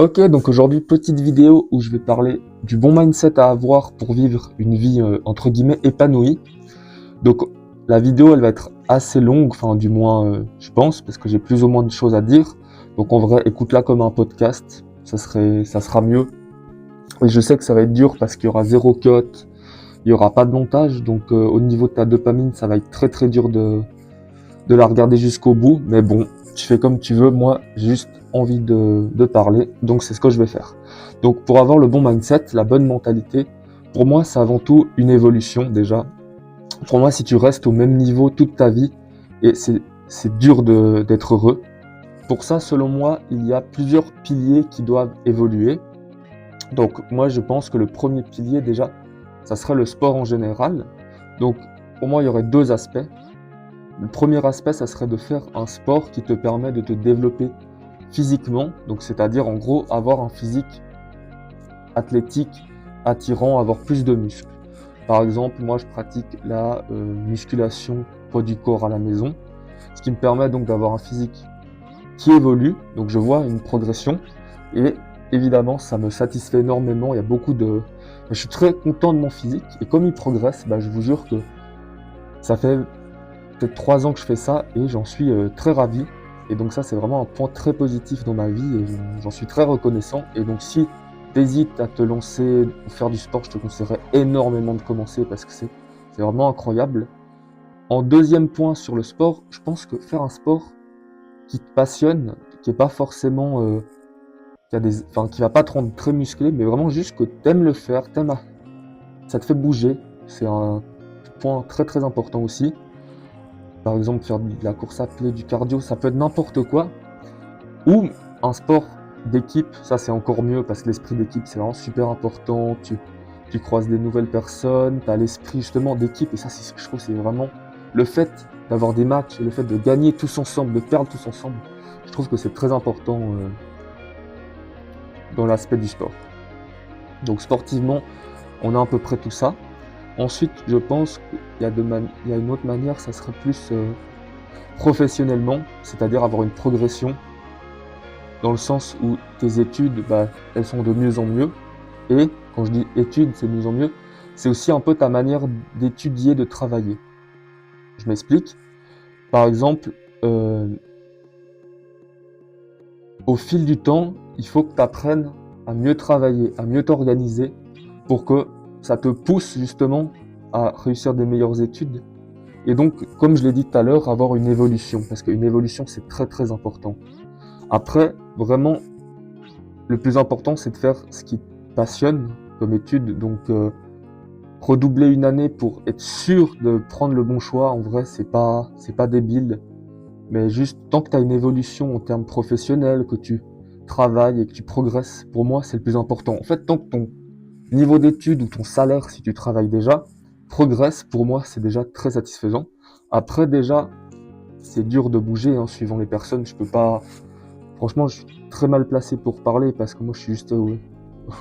Ok, donc aujourd'hui, petite vidéo où je vais parler du bon mindset à avoir pour vivre une vie entre guillemets épanouie. Donc la vidéo, elle va être assez longue, enfin du moins je pense, parce que j'ai plus ou moins de choses à dire. Donc en vrai, écoute-la comme un podcast, ça sera mieux. Et je sais que ça va être dur parce qu'il y aura zéro cut, il y aura pas de montage, donc au niveau de ta dopamine, ça va être très très dur de la regarder jusqu'au bout, mais bon, tu fais comme tu veux, moi j'ai juste envie de parler, donc c'est ce que je vais faire. Donc pour avoir le bon mindset, la bonne mentalité, pour moi c'est avant tout une évolution déjà. Pour moi, si tu restes au même niveau toute ta vie, et c'est dur d'être heureux. Pour ça, selon moi, il y a plusieurs piliers qui doivent évoluer. Donc moi je pense que le premier pilier déjà, ça serait le sport en général. Donc pour moi il y aurait deux aspects. Le premier aspect, ça serait de faire un sport qui te permet de te développer physiquement, donc c'est-à-dire en gros avoir un physique athlétique, attirant, avoir plus de muscles. Par exemple, moi je pratique la musculation poids du corps à la maison, ce qui me permet donc d'avoir un physique qui évolue, donc je vois une progression et évidemment ça me satisfait énormément, il y a beaucoup de... Je suis très content de mon physique et comme il progresse, je vous jure que ça fait peut-être 3 ans que je fais ça et j'en suis très ravi. Et donc ça, c'est vraiment un point très positif dans ma vie et j'en suis très reconnaissant. Et donc si tu hésites à te lancer ou faire du sport, je te conseillerais énormément de commencer parce que c'est vraiment incroyable. En deuxième point sur le sport, je pense que faire un sport qui te passionne, qui est pas forcément, qui va pas te rendre très musclé, mais vraiment juste que t'aimes le faire, ça te fait bouger. C'est un point très très important aussi. Par exemple, faire de la course à pied, du cardio, ça peut être n'importe quoi. Ou un sport d'équipe, ça c'est encore mieux parce que l'esprit d'équipe c'est vraiment super important. Tu croises des nouvelles personnes, tu as l'esprit justement d'équipe et ça je trouve c'est vraiment le fait d'avoir des matchs et le fait de gagner tous ensemble, de perdre tous ensemble. Je trouve que c'est très important dans l'aspect du sport. Donc sportivement, on a à peu près tout ça. Ensuite, je pense qu'il y a une autre manière, ça serait plus professionnellement, c'est-à-dire avoir une progression dans le sens où tes études, elles sont de mieux en mieux. Et quand je dis études, c'est de mieux en mieux, c'est aussi un peu ta manière d'étudier, de travailler. Je m'explique. Par exemple, euh, au fil du temps, il faut que tu apprennes à mieux travailler, à mieux t'organiser pour que ça te pousse justement à réussir des meilleures études. Et donc, comme je l'ai dit tout à l'heure, avoir une évolution, parce qu'une évolution, c'est très très important. Après, vraiment, le plus important, c'est de faire ce qui te passionne comme étude. Donc, redoubler une année pour être sûr de prendre le bon choix, en vrai, c'est pas débile. Mais juste, tant que tu as une évolution en termes professionnels, que tu travailles et que tu progresses, pour moi, c'est le plus important. En fait, tant que ton niveau d'études ou ton salaire, si tu travailles déjà, progresse, pour moi, c'est déjà très satisfaisant. Après, déjà, c'est dur de bouger, hein, suivant les personnes. Je peux pas... Franchement, je suis très mal placé pour parler parce que moi, je suis juste au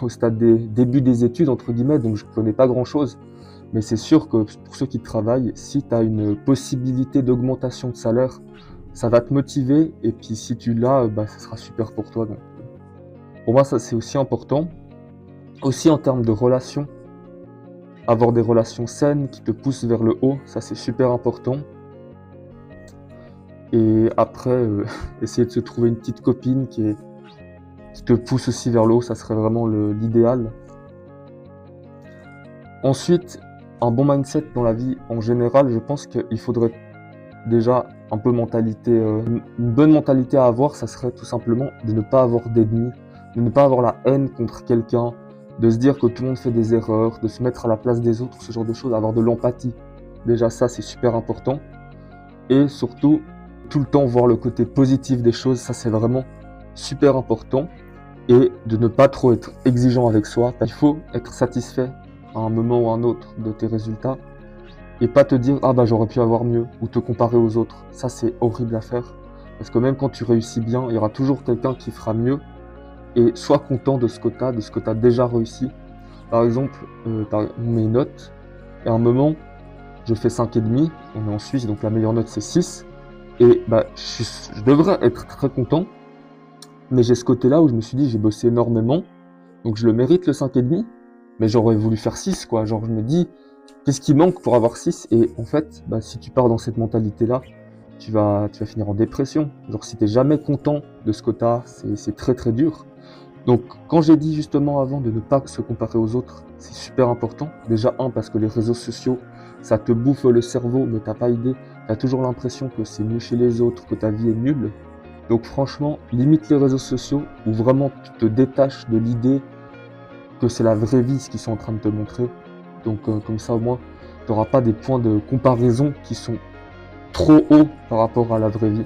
stade des débuts des études, entre guillemets, donc je connais pas grand-chose. Mais c'est sûr que pour ceux qui travaillent, si tu as une possibilité d'augmentation de salaire, ça va te motiver. Et puis si tu l'as, ça sera super pour toi. Donc, pour moi, ça c'est aussi important. Aussi en termes de relations, avoir des relations saines qui te poussent vers le haut, ça c'est super important. Et après, essayer de se trouver une petite copine qui te pousse aussi vers le haut, ça serait vraiment l'idéal. Ensuite, un bon mindset dans la vie en général, je pense qu'il faudrait déjà un peu une bonne mentalité à avoir, ça serait tout simplement de ne pas avoir d'ennemis, de ne pas avoir la haine contre quelqu'un, de se dire que tout le monde fait des erreurs, de se mettre à la place des autres, ce genre de choses, avoir de l'empathie. Déjà ça c'est super important. Et surtout, tout le temps voir le côté positif des choses, ça c'est vraiment super important. Et de ne pas trop être exigeant avec soi. Il faut être satisfait à un moment ou à un autre de tes résultats et pas te dire j'aurais pu avoir mieux ou te comparer aux autres. Ça c'est horrible à faire parce que même quand tu réussis bien, il y aura toujours quelqu'un qui fera mieux et sois content de ce que tu as, de ce que tu as déjà réussi. Par exemple, mes notes, et à un moment, je fais 5,5, on est en Suisse donc la meilleure note c'est 6 et je devrais être très content. Mais j'ai ce côté-là où je me suis dit, j'ai bossé énormément, donc je le mérite le 5,5, mais j'aurais voulu faire 6, quoi. Genre, je me dis, qu'est-ce qui manque pour avoir 6? Et en fait, bah, si tu pars dans cette mentalité-là, tu vas finir en dépression. Genre, si t'es jamais content de ce que t'as, c'est très très dur. Donc, quand j'ai dit justement avant de ne pas se comparer aux autres, c'est super important. Déjà, parce que les réseaux sociaux, ça te bouffe le cerveau, mais t'as pas idée. T'as toujours l'impression que c'est mieux chez les autres, que ta vie est nulle. Donc, franchement, limite les réseaux sociaux où vraiment tu te détaches de l'idée que c'est la vraie vie ce qu'ils sont en train de te montrer. Donc, comme ça, au moins, t'auras pas des points de comparaison qui sont trop hauts par rapport à la vraie vie.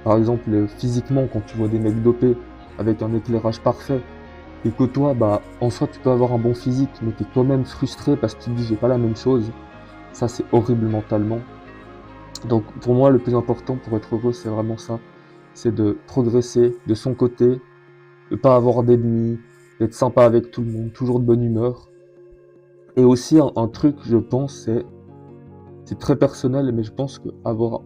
Par exemple, physiquement, quand tu vois des mecs dopés avec un éclairage parfait, et que toi, bah, en soi, tu peux avoir un bon physique, mais t'es toi-même frustré parce que tu te dis j'ai pas la même chose. Ça, c'est horrible mentalement. Donc, pour moi, le plus important pour être heureux, c'est vraiment ça. C'est de progresser de son côté, de pas avoir d'ennemis, d'être sympa avec tout le monde, toujours de bonne humeur. Et aussi, un truc, je pense, c'est très personnel, mais je pense qu'avoir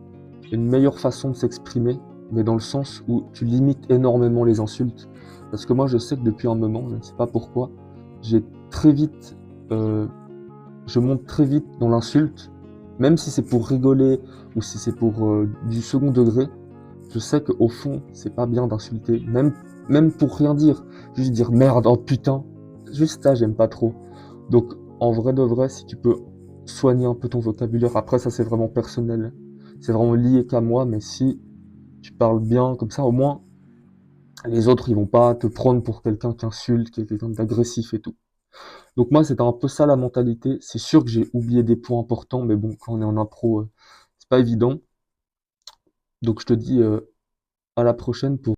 une meilleure façon de s'exprimer, mais dans le sens où tu limites énormément les insultes. Parce que moi, je sais que depuis un moment, je ne sais pas pourquoi, j'ai très vite, euh, je monte très vite dans l'insulte, même si c'est pour rigoler ou si c'est pour du second degré. Je sais qu'au fond, c'est pas bien d'insulter, même pour rien dire, juste dire merde, oh putain, juste ça, j'aime pas trop. Donc, en vrai de vrai, si tu peux soigner un peu ton vocabulaire, après ça c'est vraiment personnel, c'est vraiment lié qu'à moi, mais si tu parles bien comme ça, au moins les autres ils vont pas te prendre pour quelqu'un qui insulte, quelqu'un d'agressif et tout. Donc moi c'était un peu ça la mentalité. C'est sûr que j'ai oublié des points importants, mais bon quand on est en impro, c'est pas évident. Donc je te dis à la prochaine pour